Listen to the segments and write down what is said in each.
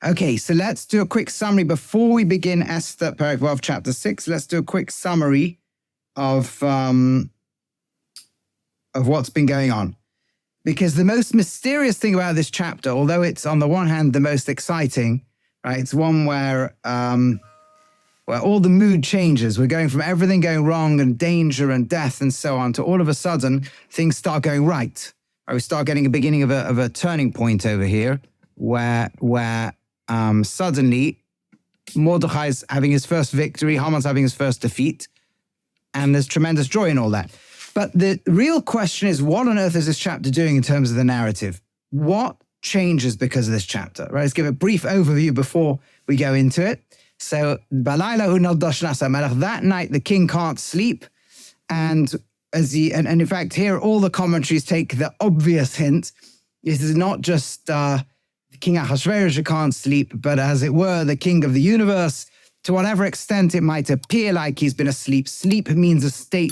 Okay, so let's do a quick summary before we begin Esther, Perek Vav, chapter 6. Let's do a quick summary of what's been going on. Because the most mysterious thing about this chapter, although it's on the one hand the most exciting, right? It's one where all the mood changes. We're going from everything going wrong and danger and death and so on to all of a sudden things start going right. We start getting a beginning of a turning point over here where suddenly Mordechai's having his first victory, Haman's having his first defeat, and there's tremendous joy in all that. But the real question is, what on earth is this chapter doing in terms of the narrative? What changes because of this chapter? Right, let's give a brief overview before we go into it. So, that night the king can't sleep, and in fact here all the commentaries take the obvious hint. This is not just King Ahasuerus who can't sleep, but as it were, the king of the universe. To whatever extent it might appear like he's been asleep, sleep means a state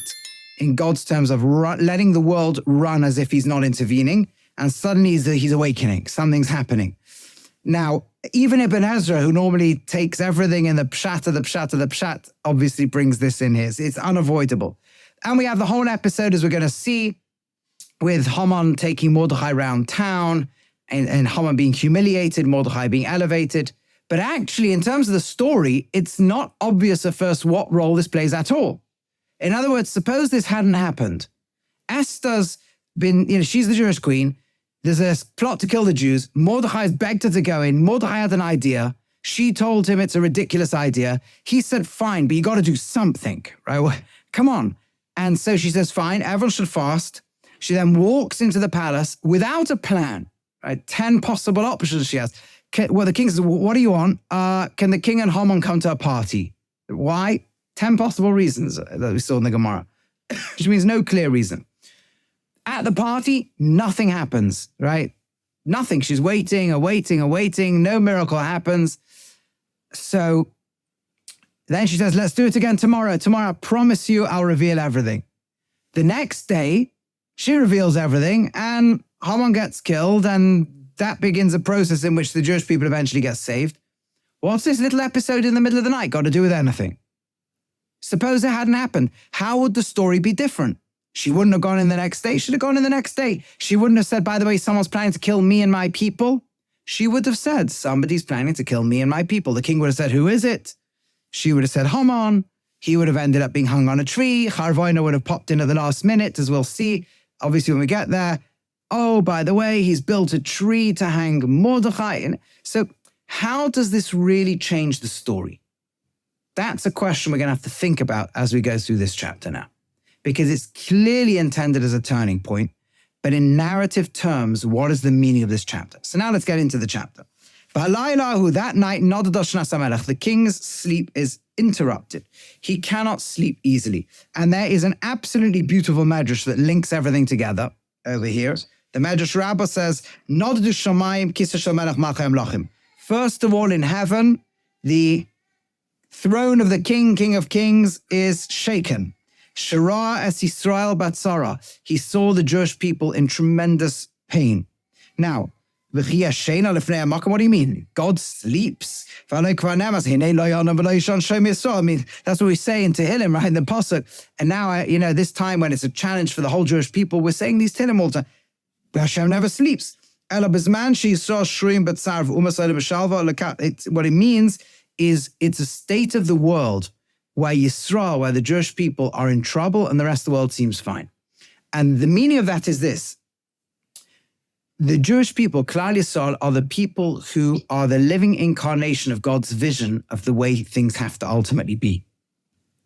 in God's terms of letting the world run as if he's not intervening, and suddenly he's awakening. Something's happening. Now, even Ibn Ezra, who normally takes everything in the pshat of the pshat of the pshat, obviously brings this in here. It's unavoidable. And we have the whole episode, as we're going to see, with Haman taking Mordechai around town, and Haman being humiliated, Mordechai being elevated. But actually, in terms of the story, it's not obvious at first what role this plays at all. In other words, suppose this hadn't happened. Esther's been, she's the Jewish queen. There's a plot to kill the Jews. Mordechai's begged her to go in. Mordechai had an idea. She told him it's a ridiculous idea. He said, fine, but you got to do something, right? Well, come on. And so she says, fine, everyone should fast. She then walks into the palace without a plan, right? 10 possible options she has. Well, the king says, what do you want? Can the king and Haman come to a party? Why? 10 possible reasons that we saw in the Gemara, which means no clear reason. At the party, nothing happens, right? Nothing. She's waiting. No miracle happens. So then she says, let's do it again tomorrow. Tomorrow, I promise you, I'll reveal everything. The next day, she reveals everything, and Haman gets killed, and that begins a process in which the Jewish people eventually get saved. What's this little episode in the middle of the night got to do with anything? Suppose it hadn't happened. How would the story be different? She wouldn't have gone in the next day. She'd have gone in the next day. She wouldn't have said, by the way, someone's planning to kill me and my people. She would have said, somebody's planning to kill me and my people. The king would have said, who is it? She would have said, Haman. He would have ended up being hung on a tree. Harvoina would have popped in at the last minute, as we'll see, obviously, when we get there. Oh, by the way, he's built a tree to hang Mordechai. And so how does this really change the story? That's a question we're going to have to think about as we go through this chapter now, because it's clearly intended as a turning point, but in narrative terms, what is the meaning of this chapter? So now let's get into the chapter. That night, the king's sleep is interrupted. He cannot sleep easily. And there is an absolutely beautiful medrash that links everything together over here. The Medrash Rabbah says, first of all, in heaven, the throne of the king of kings, is shaken. Shara es Yisrael batzara. He saw the Jewish people in tremendous pain. Now, what do you mean? God sleeps. I mean, that's what we say in Tehillim, right? In the Pasuk. And now, this time when it's a challenge for the whole Jewish people, we're saying these Tehillim all the time. Hashem never sleeps. What it means is it's a state of the world where Yisrael, where the Jewish people are in trouble and the rest of the world seems fine. And the meaning of that is this. The Jewish people, Klal Yisrael, are the people who are the living incarnation of God's vision of the way things have to ultimately be.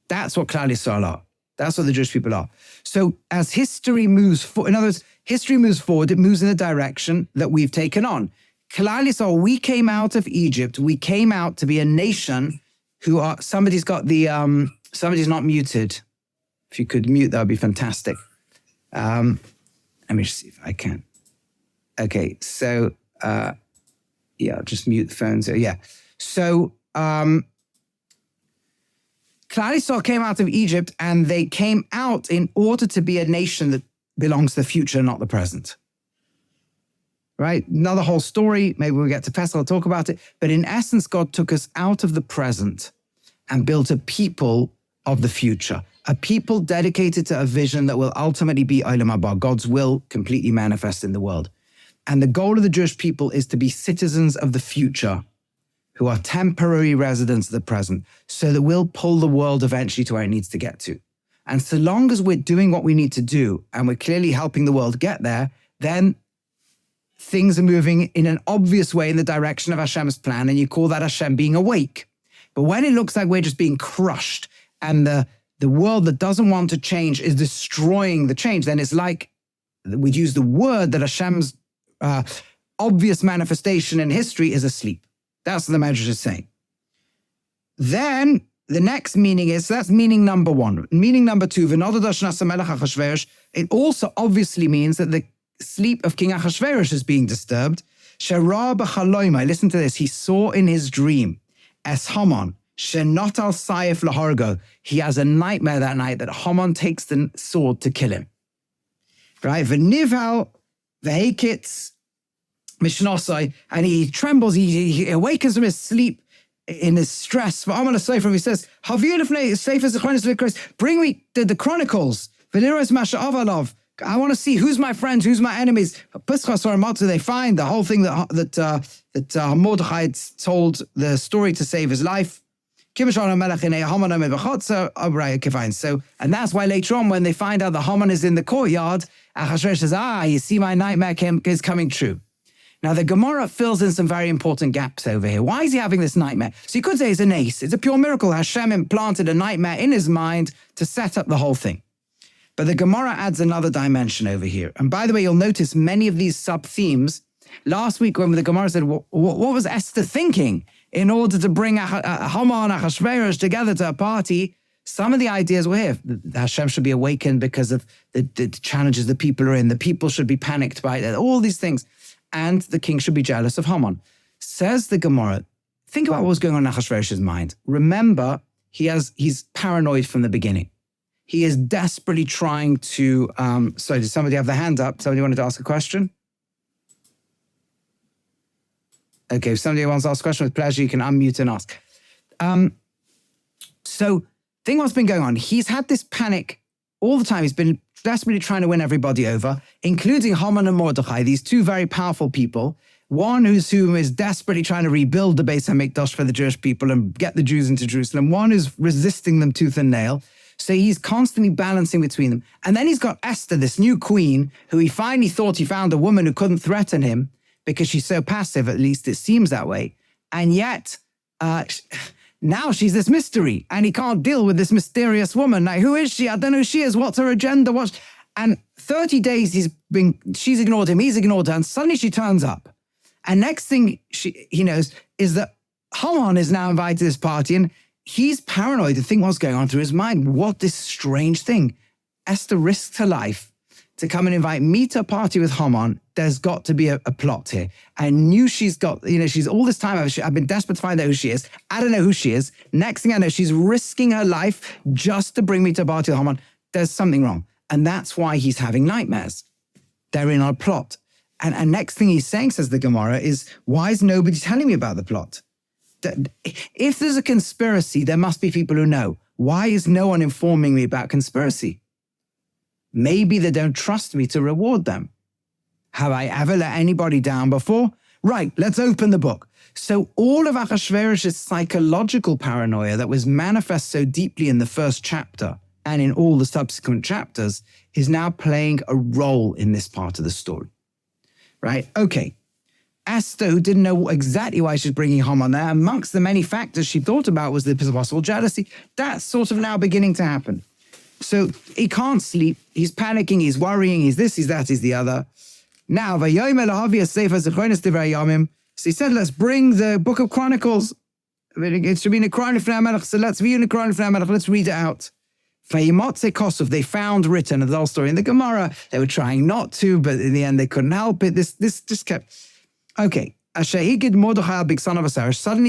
That's what Klal Yisrael are. That's what the Jewish people are. So as history moves forward, in other words, history moves forward, it moves in the direction that we've taken on. Klal Yisrael, we came out of Egypt, we came out to be a nation who are, somebody's not muted. If you could mute, that would be fantastic. Let me just see if I can. Okay, so, I'll just mute the phone. So, yeah. So, Klal Yisrael came out of Egypt, and they came out in order to be a nation that belongs to the future, not the present. right? Another whole story. Maybe we'll get to Pesach, I'll talk about it. But in essence, God took us out of the present and built a people of the future, a people dedicated to a vision that will ultimately be Olam Haba, God's will completely manifest in the world. And the goal of the Jewish people is to be citizens of the future who are temporary residents of the present, so that we'll pull the world eventually to where it needs to get to. And so long as we're doing what we need to do, and we're clearly helping the world get there, then things are moving in an obvious way in the direction of Hashem's plan, and you call that Hashem being awake. But when it looks like we're just being crushed, and the world that doesn't want to change is destroying the change, then it's like we'd use the word that Hashem's obvious manifestation in history is asleep. That's what the Medrash is saying. Then the next meaning is, so that's meaning number one. Meaning number two, it also obviously means that the sleep of King Achashverosh is being disturbed. Listen to this. He saw in his dream, Es Haman, Shenot al Sayef Lahorgo. He has a nightmare that night that Haman takes the sword to kill him. Right? V'nivhal v'hekitz mishnosai, and he trembles, he awakens from his sleep in his stress. For Amal Sefer, he says, bring me the Chronicles. I want to see who's my friends, who's my enemies. They find the whole thing that Mordechai told the story to save his life. So, and that's why later on, when they find out that Haman is in the courtyard, Achashverosh says, you see, my nightmare is coming true. Now, the Gemara fills in some very important gaps over here. Why is he having this nightmare? So you could say it's an ace. It's a pure miracle. Hashem implanted a nightmare in his mind to set up the whole thing. But the Gemara adds another dimension over here. And by the way, you'll notice many of these sub-themes. Last week, when the Gemara said, what was Esther thinking in order to bring Haman and Achashverosh together to a party? Some of the ideas were here. Hashem should be awakened because of the challenges the people are in. The people should be panicked by it. All these things. And the king should be jealous of Haman. Says the Gemara, think about what was going on in Achashverosh's mind. Remember, he's paranoid from the beginning. He is desperately trying to... sorry, did somebody have their hand up? Somebody wanted to ask a question? Okay, if somebody wants to ask a question, with pleasure, you can unmute and ask. So, think what's been going on. He's had this panic all the time. He's been desperately trying to win everybody over, including Haman and Mordechai, these two very powerful people. One who is desperately trying to rebuild the Beis HaMikdash for the Jewish people and get the Jews into Jerusalem. One who's resisting them tooth and nail. So he's constantly balancing between them. And then he's got Esther, this new queen, who he finally thought he found a woman who couldn't threaten him because she's so passive, at least it seems that way. And yet, now she's this mystery, and he can't deal with this mysterious woman. Now, who is she? I don't know who she is. What's her agenda? And 30 days she's ignored him, he's ignored her, and suddenly she turns up. And next thing he knows is that Haman is now invited to this party, and he's paranoid to think what's going on through his mind. What this strange thing. Esther risked her life to come and invite me to a party with Haman. There's got to be a plot here. I knew she's all this time, I've been desperate to find out who she is. I don't know who she is. Next thing I know, she's risking her life just to bring me to a party with Haman. There's something wrong. And that's why he's having nightmares. They're in our plot. And next thing he's saying, says the Gemara, is, why is nobody telling me about the plot? If there's a conspiracy, there must be people who know. Why is no one informing me about conspiracy? Maybe they don't trust me to reward them. Have I ever let anybody down before? Right, let's open the book. So all of Achashverosh's psychological paranoia that was manifest so deeply in the first chapter and in all the subsequent chapters is now playing a role in this part of the story. Right? Okay. Esther, who didn't know exactly why she's bringing Haman there, amongst the many factors she thought about was the possible jealousy. That's sort of now beginning to happen. So he can't sleep. He's panicking. He's worrying. He's this, he's that, he's the other. Now, so he said, let's bring the Book of Chronicles. It should be in the Chronicle of Melech. So let's read in the Chronicle of Melech. Let's read it out. They found written the whole story in the Gemara. They were trying not to, but in the end they couldn't help it. This just kept. Okay. Suddenly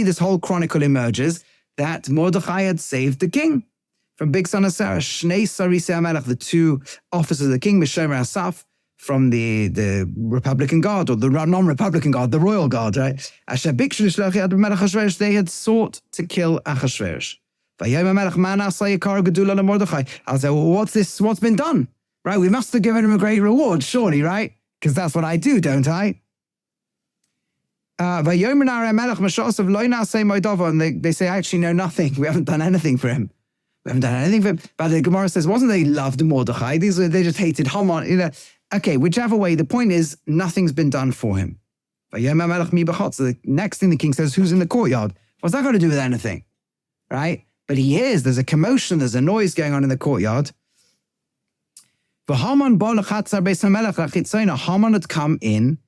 this whole chronicle emerges that Mordechai had saved the king from Big Son of Sarah. The two officers of the king, Mishomer Asaph, from the Republican Guard or the non-Republican Guard, the Royal Guard, right? They had sought to kill Achashverosh. I'll say, well, what's this? What's been done? Right? We must have given him a great reward, surely, right? Because that's what I do, don't I? And they say, actually, no, nothing. We haven't done anything for him. We haven't done anything for him. But the Gemara says, wasn't they loved Mordechai? They just hated Haman. You know, okay, whichever way, the point is, nothing's been done for him. So the next thing the king says, who's in the courtyard? What's that got to do with anything? Right? But he hears there's a commotion, there's a noise going on in the courtyard. Haman had come in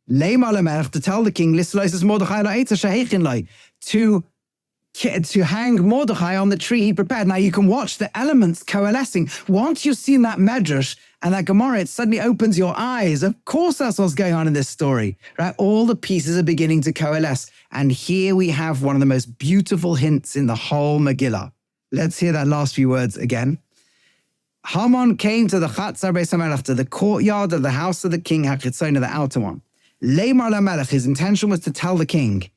to tell the king to hang Mordechai on the tree he prepared. Now you can watch the elements coalescing. Once you've seen that medrash and that Gemara, it suddenly opens your eyes. Of course that's what's going on in this story, right? All the pieces are beginning to coalesce. And here we have one of the most beautiful hints in the whole Megillah. Let's hear that last few words again. Haman came to the Chatzar Beis HaMelech, to the courtyard of the house of the king, HaChitzona, the outer one. Leimar LaMelech, his intention was to tell the king.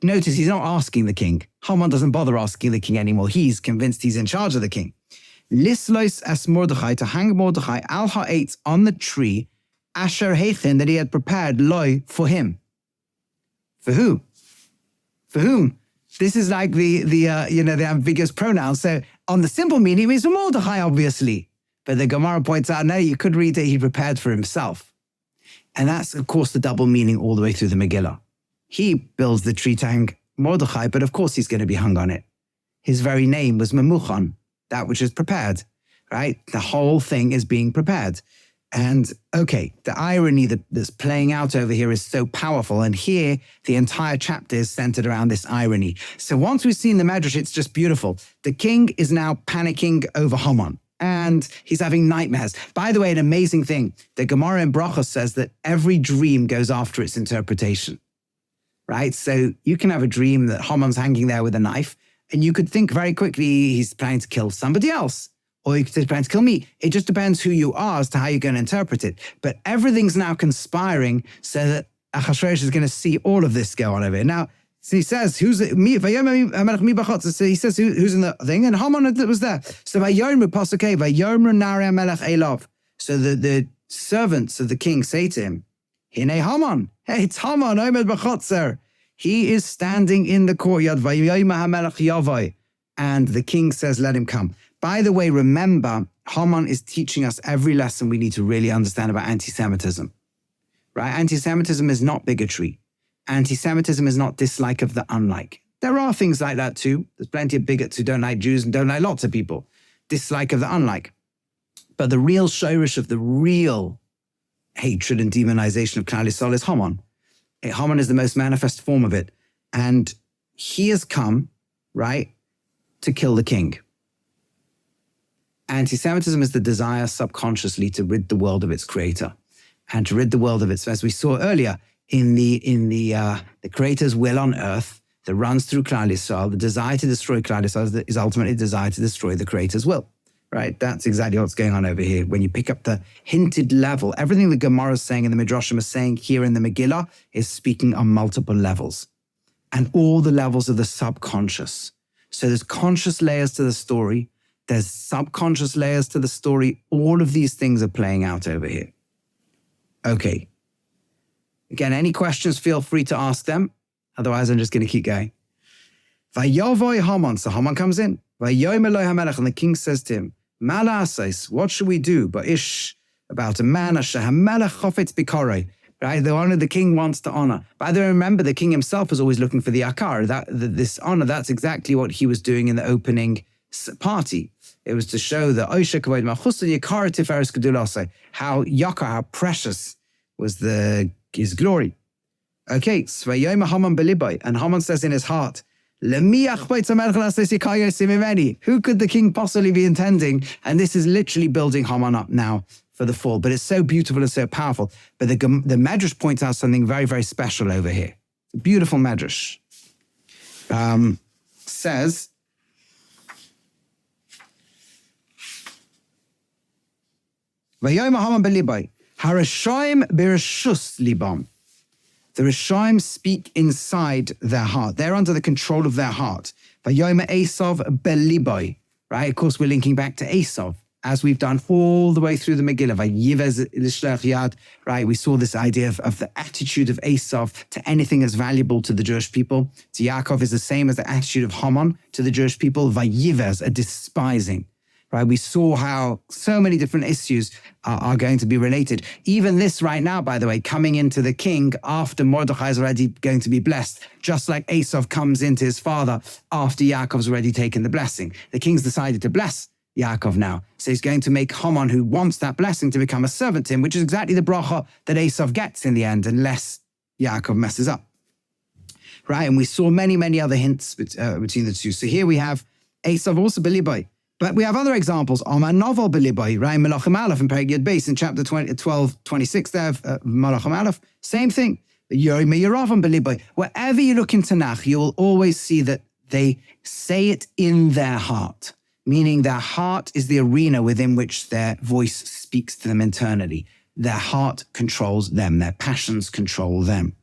Notice he's not asking the king. Haman doesn't bother asking the king anymore. He's convinced he's in charge of the king. Lislois as Mordechai, to hang Mordechai al ha'etz, on the tree, asher heichin, that he had prepared loy, for him. For who? For whom? This is like the ambiguous pronoun. So on the simple meaning, it means for Mordechai, obviously. But the Gemara points out, no, you could read that he prepared for himself. And that's, of course, the double meaning all the way through the Megillah. He builds the tree to hang Mordechai, but of course he's going to be hung on it. His very name was Memuchan, that which is prepared, right? The whole thing is being prepared. And okay, the irony that's playing out over here is so powerful. And here, the entire chapter is centered around this irony. So once we've seen the Medrash, it's just beautiful. The king is now panicking over Haman, and he's having nightmares. By the way, an amazing thing, the Gemara in Brachos says that every dream goes after its interpretation, right? So you can have a dream that Haman's hanging there with a knife, and you could think very quickly he's planning to kill somebody else. Or you could say, plan to kill me. It just depends who you are as to how you're going to interpret it. But everything's now conspiring so that Achashverosh is going to see all of this go on over here. Now, so he says, who's it? Me? So he says, who's in the thing? And Haman was there. So so the servants of the king say to him, Hine Haman. Hey, it's Haman, Omed b'chotzer. He is standing in the courtyard. And the king says, let him come. By the way, remember, Haman is teaching us every lesson we need to really understand about anti-Semitism, right? Anti-Semitism is not bigotry. Anti-Semitism is not dislike of the unlike. There are things like that too. There's plenty of bigots who don't like Jews and don't like lots of people. Dislike of the unlike. But the real shorish of the real hatred and demonization of Klal Yisrael is Haman. Haman is the most manifest form of it. And he has come, right, to kill the king. Anti-Semitism is the desire subconsciously to rid the world of its creator, and to rid the world of its, as we saw earlier, in the creator's will on earth that runs through Klal Yisrael. The desire to destroy Klal Yisrael is ultimately the desire to destroy the creator's will, right? That's exactly what's going on over here. When you pick up the hinted level, everything the Gemara is saying and the Midrashim is saying here in the Megillah is speaking on multiple levels, and all the levels of the subconscious. So there's conscious layers to the story. There's subconscious layers to the story. All of these things are playing out over here. Okay. Again, any questions, feel free to ask them. Otherwise, I'm just going to keep going. Vayavoy Haman. So Haman comes in. Vayoym Eloi HaMelech. And the king says to him, Mala asais, what should we do? But about a man, asher HaMelech chofetz bikorei. Right? The honor the king wants to honor. By the way, remember, the king himself was always looking for the akar. This honor, that's exactly what he was doing in the opening party. It was to show that how yakar, how precious was his glory. Okay, and Haman says in his heart, who could the king possibly be intending? And this is literally building Haman up now for the fall. But it's so beautiful and so powerful. But the Medrash points out something very, very special over here. It's a beautiful Medrash. Says, Harashaim birashus libam. The Rishaim speak inside their heart. They're under the control of their heart. Vayoma Esav belibai. Right? Of course, we're linking back to Esav, as we've done all the way through the Megillah. Vayivez lishlech yad. Right? We saw this idea of the attitude of Esav to anything as valuable to the Jewish people. To Yaakov is the same as the attitude of Haman to the Jewish people. Vayivez, a despising. Right? We saw how so many different issues are going to be related. Even this right now, by the way, coming into the king after Mordechai is already going to be blessed, just like Esav comes into his father after Yaakov's already taken the blessing. The king's decided to bless Yaakov now. So he's going to make Haman, who wants that blessing, to become a servant to him, which is exactly the bracha that Esav gets in the end, unless Yaakov messes up. Right? And we saw many, many other hints between the two. So here we have Esav also belibai. But we have other examples. Omar novel belibai, right? Malachim Aleph in Perek Yud Beis in chapter 12:26 there, Malachim Aleph. Same thing. Yorim Yeravam belibai. Wherever you look in Tanakh, you will always see that they say it in their heart, meaning their heart is the arena within which their voice speaks to them internally. Their heart controls them. Their passions control them,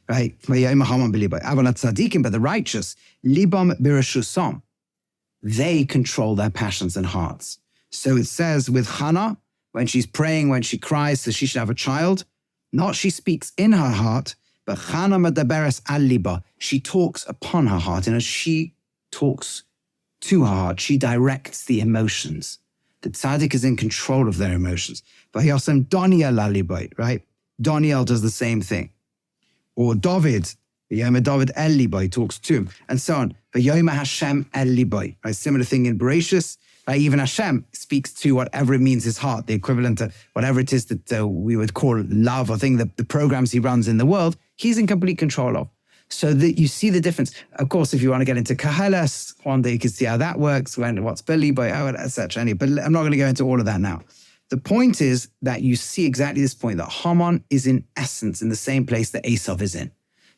right? But the righteous, libam birashusam. They control their passions and hearts. So it says with Hannah, when she's praying, when she cries that she should have a child, not she speaks in her heart, but Hannah medaberes al liba. She talks upon her heart, and as she talks to her heart, she directs the emotions. The tzaddik is in control of their emotions. Vayasem Daniel al liba, right? Daniel does the same thing. Or David, V'yoma David el libai, talks to him, and so on. V'yoma Hashem el libai, right? Similar thing in Bereshis, right? Even Hashem speaks to whatever it means his heart, the equivalent to whatever it is that we would call love or thing, the programs he runs in the world, he's in complete control of. So that you see the difference. Of course, if you want to get into Kahalas, one day you can see how that works, what's belibai, etc. But I'm not going to go into all of that now. The point is that you see exactly this point, that Haman is in essence in the same place that Esav is in.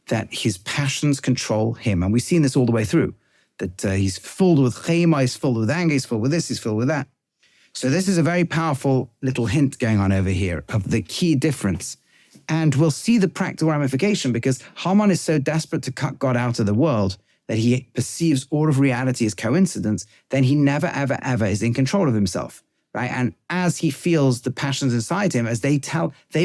That his passions control him. And we've seen this all the way through, that he's filled with chema, he's filled with anger, he's filled with this, he's filled with that. So this is a very powerful little hint going on over here of the key difference. And we'll see the practical ramification, because Haman is so desperate to cut God out of the world that he perceives all of reality as coincidence, then he never, ever, ever is in control of himself. Right? And as he feels the passions inside him, as they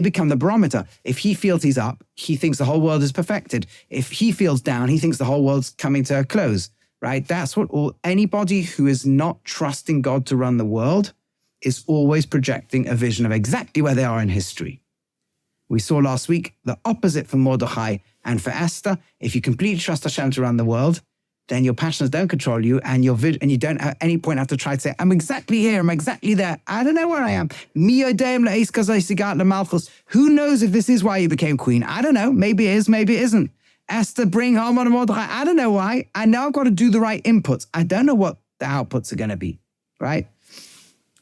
become the barometer. If he feels he's up, he thinks the whole world is perfected. If he feels down, he thinks the whole world's coming to a close, right? That's what anybody who is not trusting God to run the world is always projecting a vision of exactly where they are in history. We saw last week the opposite for Mordechai and for Esther. If you completely trust Hashem to run the world, then your passions don't control you, and you don't at any point have to try to say, I'm exactly here, I'm exactly there. I don't know where I am. Who knows if this is why you became queen? I don't know. Maybe it is, maybe it isn't. Esther, bring Haman and Mordechai. I don't know why. I know I've got to do the right inputs. I don't know what the outputs are going to be, right?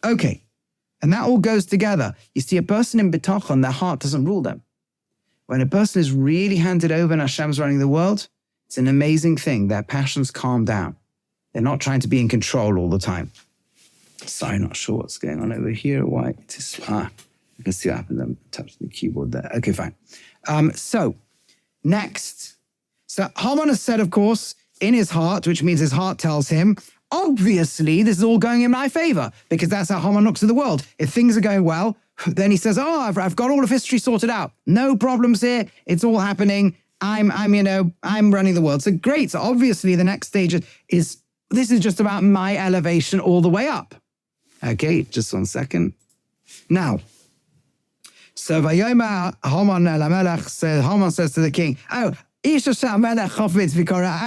Okay. And that all goes together. You see, a person in bitachon, their heart doesn't rule them. When a person is really handed over and Hashem's running the world, it's an amazing thing. Their passions calm down. They're not trying to be in control all the time. Sorry, not sure what's going on over here. Why? It is, you can see what happened. I'm touching the keyboard there. Okay, fine. So, next. So, Haman has said, of course, in his heart, which means his heart tells him, obviously, this is all going in my favor, because that's how Haman looks at the world. If things are going well, then he says, I've got all of history sorted out. No problems here. It's all happening. I'm running the world. So great. So obviously the next stage is this is just about my elevation all the way up. Okay, just 1 second. Now, so Vayoma Haman el HaMelech says, Haman says to the king, I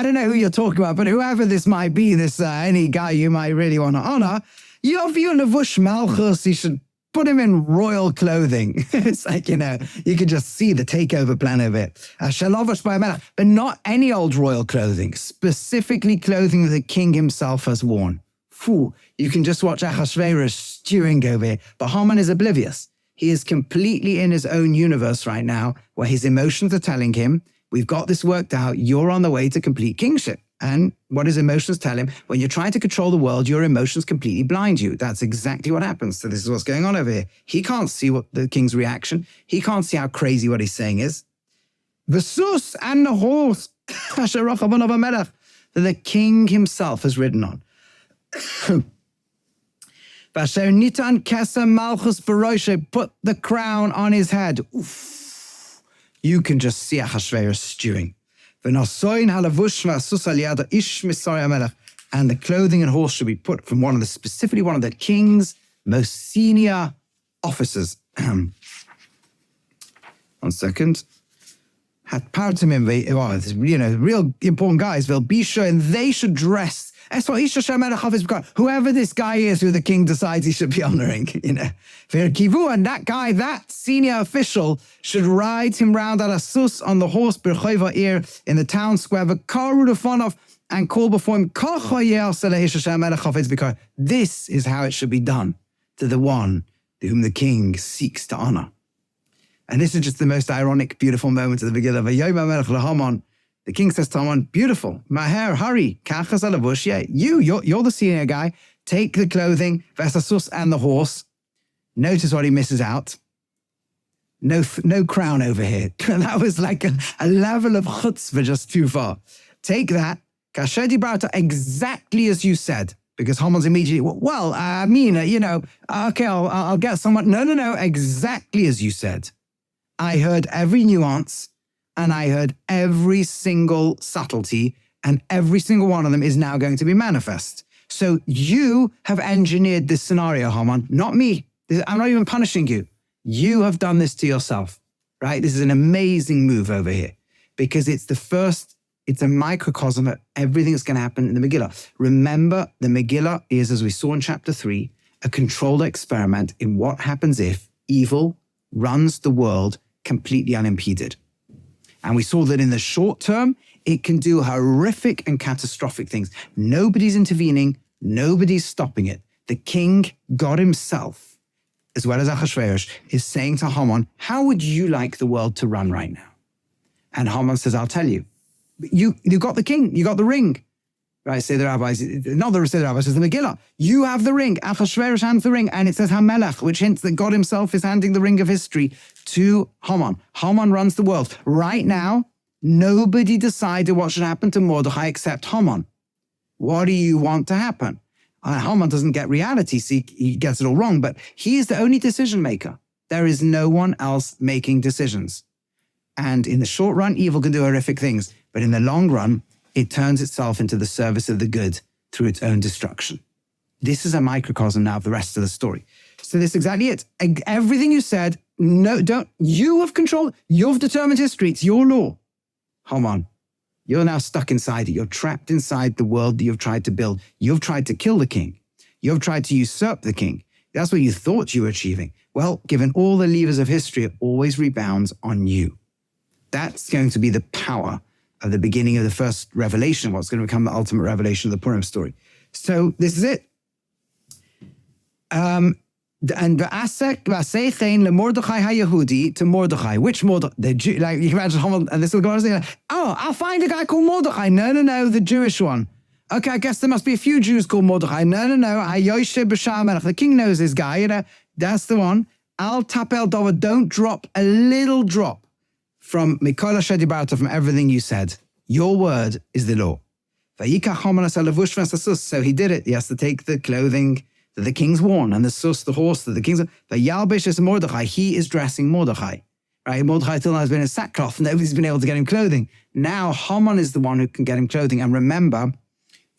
don't know who you're talking about, but whoever this might be, this any guy you might really want to honor, you levush malchus, you should put him in royal clothing. It's like, you can just see the takeover plan of it. But not any old royal clothing, specifically clothing that the king himself has worn. Phew, you can just watch Ahasuerus stewing over here. But Haman is oblivious. He is completely in his own universe right now, where his emotions are telling him, we've got this worked out, you're on the way to complete kingship. And what does emotions tell him? When you're trying to control the world, your emotions completely blind you. That's exactly what happens. So this is what's going on over here. He can't see what the king's reaction. He can't see how crazy what he's saying is. The sus and the horse that the king himself has ridden on. Put the crown on his head. Oof. You can just see Ahasuerus stewing. And the clothing and horse should be put from specifically one of the king's most senior officers. 1 second. Real important guys, they'll be sure, and they should dress. Whoever this guy is who the king decides he should be honoring, and that guy, that senior official, should ride him round at a sus on the horse in the town square, and call before him, because this is how it should be done to the one whom the king seeks to honor. And this is just the most ironic, beautiful moment of the Megillah. The king says to Haman, beautiful, Maher, hurry, you're the senior guy, take the clothing, Vesasus and the horse. Notice what he misses out. No crown over here. That was like a level of chutzpah just too far. Take that, Kashedi Barata, exactly as you said. Because Haman's immediately, okay, I'll get someone. No, exactly as you said. I heard every nuance, and I heard every single subtlety, and every single one of them is now going to be manifest. So you have engineered this scenario, Haman, not me. I'm not even punishing you. You have done this to yourself, right? This is an amazing move over here, because it's a microcosm of everything that's going to happen in the Megillah. Remember, the Megillah is, as we saw in chapter 3, a controlled experiment in what happens if evil runs the world completely unimpeded. And we saw that in the short term, it can do horrific and catastrophic things. Nobody's intervening. Nobody's stopping it. The king, God himself, as well as Ahasuerus, is saying to Haman, how would you like the world to run right now? And Haman says, I'll tell you. You got the king. You got the ring. Right, say the rabbis, not the rabbis, says the Megillah. You have the ring. Ahasuerus hands the ring, and it says Hamelech, which hints that God himself is handing the ring of history to Haman. Haman runs the world. Right now, nobody decided what should happen to Mordechai except Haman. What do you want to happen? Haman doesn't get reality, see, he gets it all wrong, but he is the only decision maker. There is no one else making decisions. And in the short run, evil can do horrific things, but in the long run, it turns itself into the service of the good through its own destruction. This is a microcosm now of the rest of the story. So this is exactly it. Everything you said, you have control, you've determined history, it's your law. Haman, you're now stuck inside it. You're trapped inside the world that you've tried to build. You've tried to kill the king. You've tried to usurp the king. That's what you thought you were achieving. Well, given all the levers of history, it always rebounds on you. That's going to be the power of the beginning of the first revelation, what's going to become the ultimate revelation of the Purim story. So this is it. And v'asechein leMordechai haYehudi, to Mordechai. Which Mordechai? The Jew, like you can imagine, and this will go on saying, I'll find a guy called Mordechai. No, the Jewish one. Okay, I guess there must be a few Jews called Mordechai. No. The king knows this guy. That's the one. Al tapel dova. Don't drop a little drop from Mikola Shedibarta, from everything you said. Your word is the law. So he did it. He has to take the clothing that the king's worn, and the sus, the horse that the king's. Yalbish is Mordechai. He is dressing Mordechai. Right? Mordechai till now has been in sackcloth. Nobody's been able to get him clothing. Now Haman is the one who can get him clothing. And remember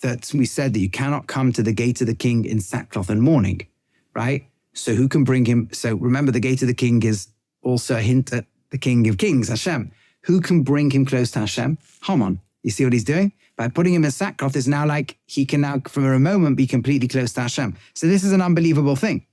that we said that you cannot come to the gate of the king in sackcloth and mourning. Right? So who can bring him? So remember, the gate of the king is also a hint at the King of Kings, Hashem. Who can bring him close to Hashem? Haman. You see what he's doing? By putting him in sackcloth, it's now like he can now, for a moment, be completely close to Hashem. So this is an unbelievable thing.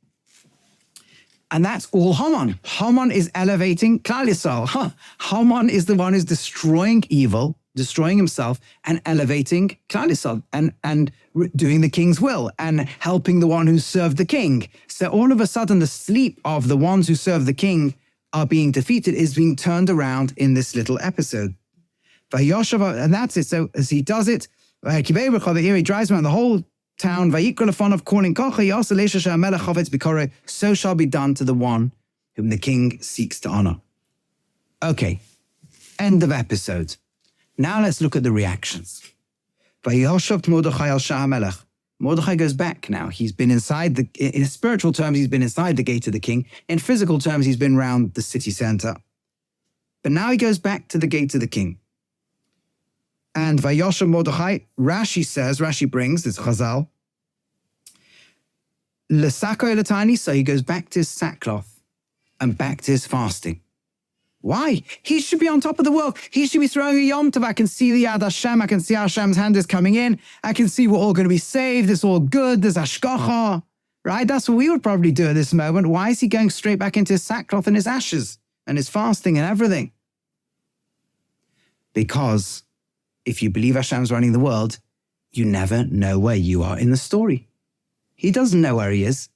And that's all Haman. Haman is elevating Klal Yisrael. Haman is the one who's destroying evil, destroying himself, and elevating Klal Yisrael, and doing the king's will, and helping the one who served the king. So all of a sudden, the sleep of the ones who serve the king are being defeated is being turned around in this little episode. And that's it. So as he does it, He drives around the whole town, calling so shall be done to the one whom the king seeks to honor. Okay, end of episode. Now let's look at the reactions. Mordechai goes back now. He's been inside in spiritual terms, he's been inside the gate of the king. In physical terms, he's been around the city center. But now he goes back to the gate of the king. And Vayoshev Mordechai, Rashi brings, this Chazal, L'sako elatani, so he goes back to his sackcloth and back to his fasting. Why? He should be on top of the world. He should be throwing a Yom Tov. I can see the Yad Hashem. I can see Hashem's hand is coming in. I can see we're all going to be saved. It's all good. There's Hashgacha. Right? That's what we would probably do at this moment. Why is he going straight back into his sackcloth and his ashes and his fasting and everything? Because if you believe Hashem's running the world, you never know where you are in the story. He doesn't know where he is.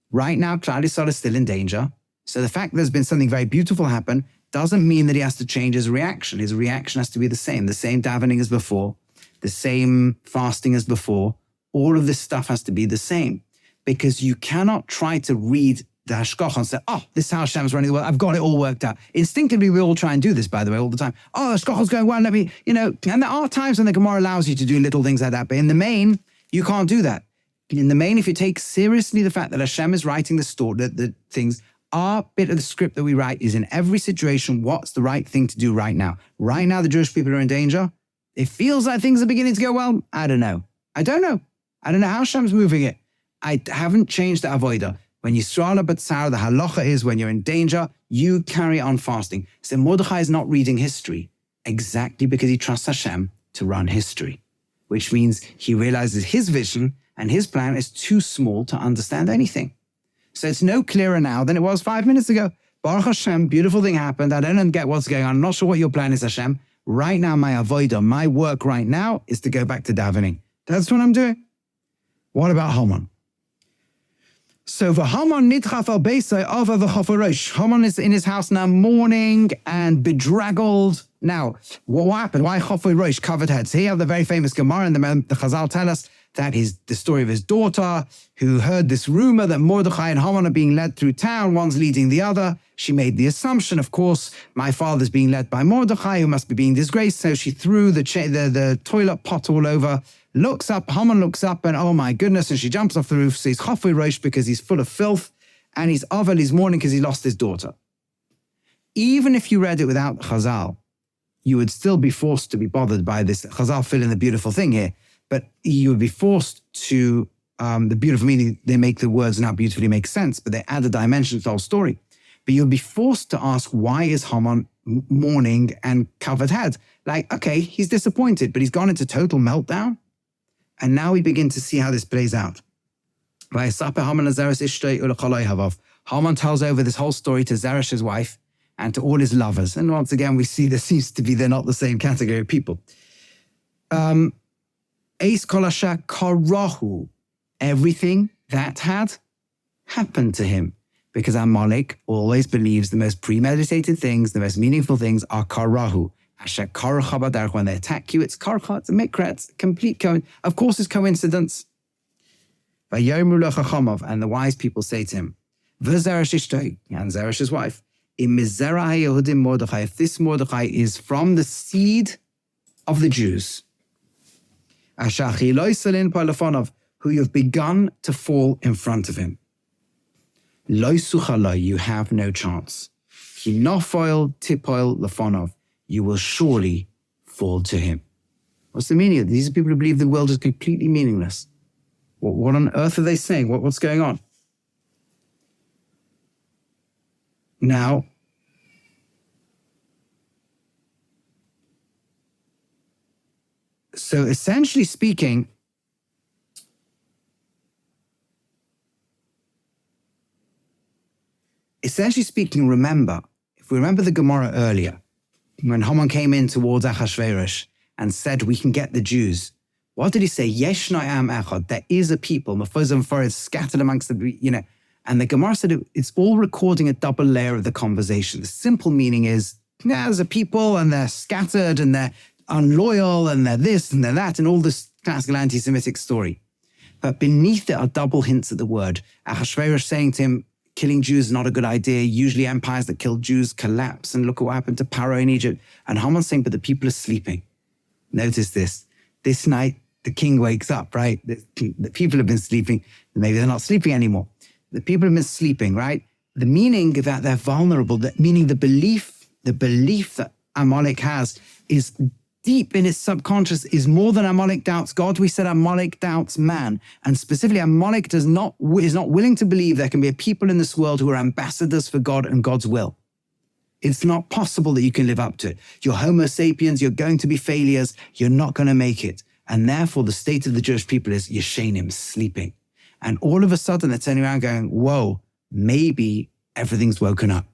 Right now, Klal Yisrael is still in danger. So the fact there's been something very beautiful happen doesn't mean that he has to change his reaction. His reaction has to be the same davening as before, the same fasting as before. All of this stuff has to be the same because you cannot try to read the Hashgacha and say, oh, this is how Hashem's running the world. I've got it all worked out. Instinctively, we all try and do this, by the way, all the time. Oh, Hashgacha's going well, let me, and there are times when the Gemara allows you to do little things like that, but in the main, you can't do that. In the main, if you take seriously the fact that Hashem is writing the story, the things, our bit of the script that we write is in every situation, what's the right thing to do right now? Right now, the Jewish people are in danger. It feels like things are beginning to go well. I don't know. I don't know how Hashem's moving it. I haven't changed the avodah. When Yisrael Batzar, the halacha is when you're in danger, you carry on fasting. So Mordechai is not reading history exactly because he trusts Hashem to run history, which means he realizes his vision and his plan is too small to understand anything. So it's no clearer now than it was 5 minutes ago. Baruch Hashem, beautiful thing happened. I don't get what's going on. I'm not sure what your plan is, Hashem. Right now, my avodah, my work right now is to go back to davening. That's what I'm doing. What about Haman? So the Haman nidchaf al beisai ava v'chafarosh. Haman is in his house now, mourning and bedraggled. Now, what happened? Why chafarosh, covered head? So here the very famous Gemara, and the Chazal tell us that the story of his daughter, who heard this rumor that Mordechai and Haman are being led through town, one's leading the other. She made the assumption, of course, my father's being led by Mordechai, who must be being disgraced. So she threw the toilet pot all over, looks up, Haman looks up, and oh my goodness, and she jumps off the roof, sees Chafui Rosh because he's full of filth, and he's Avel, he's mourning because he lost his daughter. Even if you read it without Chazal, you would still be forced to be bothered by this. Chazal fill in the beautiful thing here, but you would be forced to, the beautiful meaning, they make the words now beautifully make sense, but they add a dimension to the whole story. But you'll be forced to ask, why is Haman mourning and covered head? Like, okay, he's disappointed, but he's gone into total meltdown. And now we begin to see how this plays out. Haman tells over this whole story to Zeresh's wife and to all his lovers. And once again, we see there seems to be they're not the same category of people. Everything that had happened to him. Because Amalek always believes the most premeditated things, the most meaningful things are karahu. When they attack you, it's karcha, it's a mikra, it's complete of course it's coincidence. And the wise people say to him, and Zeresh's wife, if this Mordechai is from the seed of the Jews, who you've begun to fall in front of him, you have no chance. You will surely fall to him. What's the meaning of this? These are people who believe the world is completely meaningless. What on earth are they saying? What's going on? Now, so essentially speaking, remember, if we remember the Gemara earlier, when Haman came in towards Achashverosh and said, we can get the Jews, what did he say? Yeshnai am echad, there is a people, mafuzim for scattered amongst the, and the Gemara said it's all recording a double layer of the conversation. The simple meaning is, there's a people and they're scattered and they're unloyal and they're this and they're that and all this classical anti-Semitic story. But beneath it are double hints at the word. Ahasuerus saying to him, killing Jews is not a good idea. Usually empires that kill Jews collapse, and look at what happened to Pharaoh in Egypt. And Haman saying, but the people are sleeping. Notice this. This night, the king wakes up, right? The people have been sleeping. Maybe they're not sleeping anymore. The people have been sleeping, right? The meaning that they're vulnerable, meaning the belief that Amalek has is deep in his subconscious, is more than Amalek doubts God. We said Amalek doubts man. And specifically, Amalek is not willing to believe there can be a people in this world who are ambassadors for God and God's will. It's not possible that you can live up to it. You're Homo sapiens, you're going to be failures, you're not going to make it. And therefore, the state of the Jewish people is Yeshenim, sleeping. And all of a sudden, they're turning around going, whoa, maybe everything's woken up.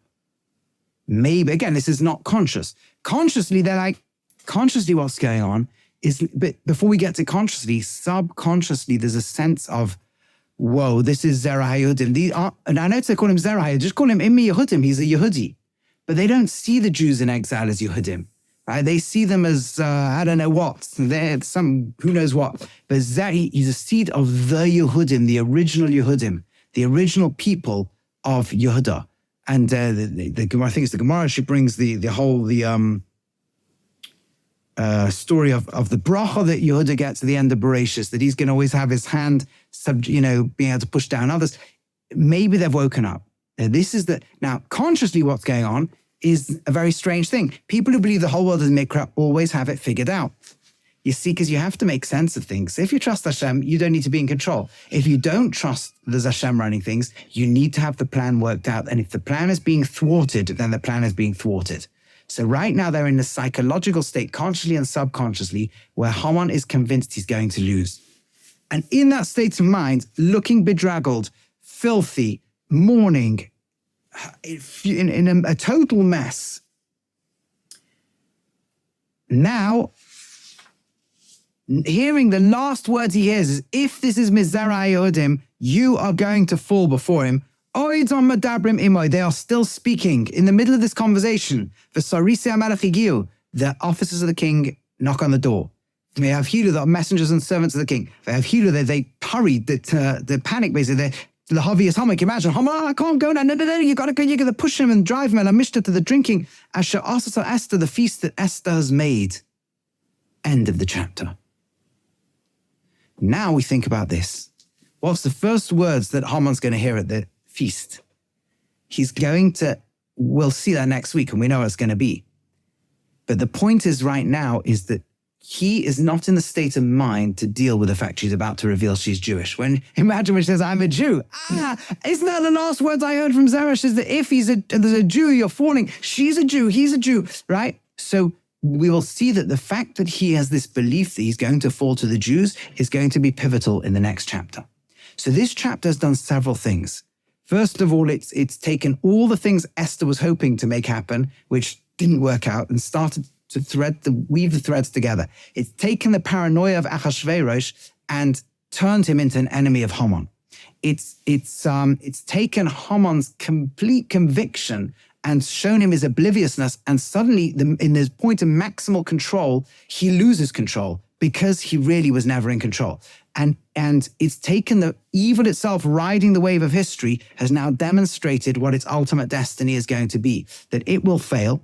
Maybe, again, this is not conscious. Consciously, they're like, consciously what's going on is, but before we get to consciously, subconsciously, there's a sense of, whoa, this is Zerah HaYehudim. And I know to call him Zerah, just call him Immi Yehudim, he's a Yehudi. But they don't see the Jews in exile as Yehudim, right? They see them as, I don't know what, they're some, who knows what. But he's a seed of the Yehudim, the original Yehudim, the original people of Yehuda. And the Gemara, I think it's the Gemara, she brings the whole story of the bracha that Yehuda gets at the end of Bereshis, that he's going to always have his hand, being able to push down others. Maybe they've woken up. Now, consciously what's going on is a very strange thing. People who believe the whole world is mikra always have it figured out. You see, because you have to make sense of things. If you trust Hashem, you don't need to be in control. If you don't trust there's Hashem running things, you need to have the plan worked out. And if the plan is being thwarted, then the plan is being thwarted. So right now they're in a psychological state, consciously and subconsciously, where Haman is convinced he's going to lose. And in that state of mind, looking bedraggled, filthy, mourning, in a total mess. Now, hearing the last words he hears is, if this is Mizrah Yehudim, you are going to fall before him. They are still speaking in the middle of this conversation. The officers of the king knock on the door. They have Hilu, the messengers and servants of the king. They have Hilu, they hurried, the panic basically. The obvious Haman, imagine, Haman, I can't go now. No, you got to push him and drive him and Amishta to the drinking. Asher Asasa Esther, the feast that Esther has made. End of the chapter. Now we think about this. What's the first words that Haman's going to hear at the feast? We'll see that next week and we know what it's going to be. But the point is right now is that he is not in the state of mind to deal with the fact she's about to reveal she's Jewish. Imagine when she says, I'm a Jew. Isn't that the last words I heard from Zeresh, is that if there's a Jew, you're falling. She's a Jew, he's a Jew, right? So we will see that the fact that he has this belief that he's going to fall to the Jews is going to be pivotal in the next chapter. So this chapter has done several things. First of all, it's taken all the things Esther was hoping to make happen, which didn't work out, and started to weave the threads together. It's taken the paranoia of Ahasuerus and turned him into an enemy of Haman. It's taken Haman's complete conviction and shown him his obliviousness, and suddenly, in this point of maximal control, he loses control because he really was never in control. And it's taken the evil itself, riding the wave of history, has now demonstrated what its ultimate destiny is going to be, that it will fail,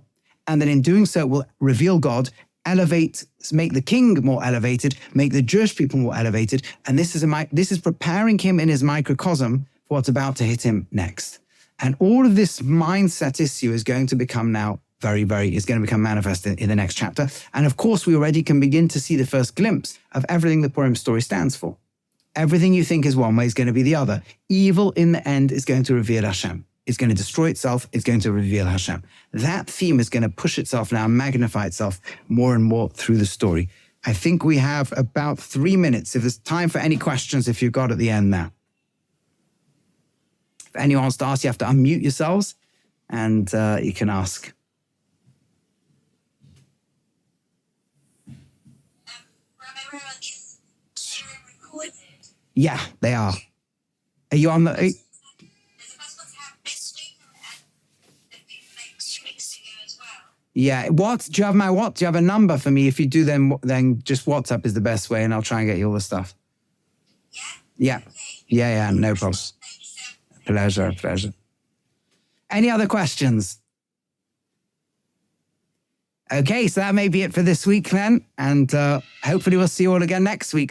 and that in doing so, it will reveal God, elevate, make the king more elevated, make the Jewish people more elevated, and this is preparing him in his microcosm for what's about to hit him next. And all of this mindset issue is going to become now is going to become manifest in the next chapter. And of course, we already can begin to see the first glimpse of everything the Purim story stands for. Everything you think is one way is going to be the other. Evil in the end is going to reveal Hashem. It's going to destroy itself. It's going to reveal Hashem. That theme is going to push itself now, magnify itself more and more through the story. I think we have about 3 minutes. If there's time for any questions, if you've got at the end now. If anyone wants to ask, you have to unmute yourselves and you can ask. Rabbi Rowe, is recorded? Yeah, they are. Are you on the... Is it possible to have this week and maybe 2 weeks ago as well? Yeah. What? Do you have my what? Do you have a number for me? If you do, then just WhatsApp is the best way, and I'll try and get you all the stuff. Yeah? Yeah. Okay. Yeah, no problem. Thank you so much. Pleasure. Any other questions? Okay, so that may be it for this week then. And hopefully we'll see you all again next week.